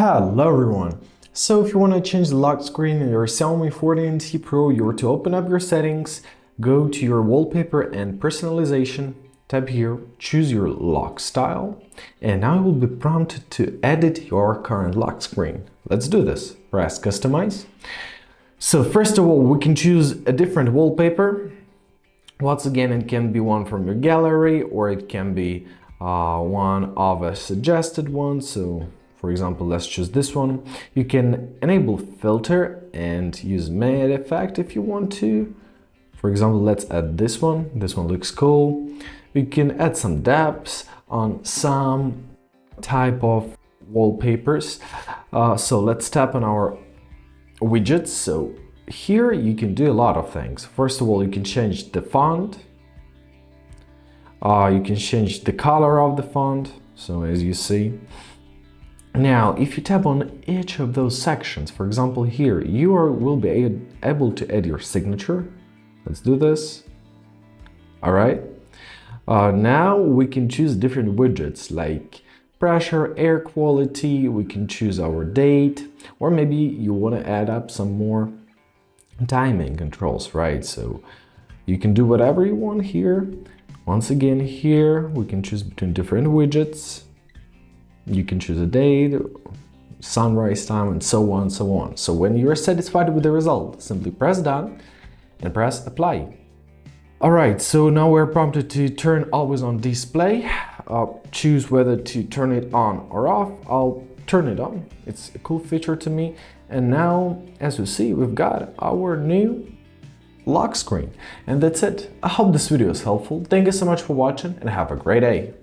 Hello everyone! So if you want to change the lock screen in your Xiaomi 14T Pro, you are to open up your settings, go to your wallpaper and personalization, tap here, choose your lock style, and now you will be prompted to edit your current lock screen. Let's do this. Press customize. So first of all, we can choose a different wallpaper. Once again, it can be one from your gallery or it can be one of a suggested one. So for example, let's choose this one. You can enable filter and use matte effect if you want to. For example, let's add this one. This one looks cool. We can add some depths on some type of wallpapers. So let's tap on our widgets. So here you can do a lot of things. First of all, you can change the font. You can change the color of the font. So as you see. Now, if you tap on each of those sections, for example here, you will be able to add your signature. Let's do this. Alright. Now we can choose different widgets like pressure, air quality, we can choose our date, or maybe you want to add up some more timing controls, right? So you can do whatever you want here. Once again, here we can choose between different widgets. You can choose a date, sunrise time, and so on, so on. So when you're satisfied with the result, simply press done and press apply. Alright, so now we're prompted to turn always on display. Choose whether to turn it on or off. I'll turn it on. It's a cool feature to me. And now, as you see, we've got our new lock screen. And that's it. I hope this video is helpful. Thank you so much for watching and have a great day.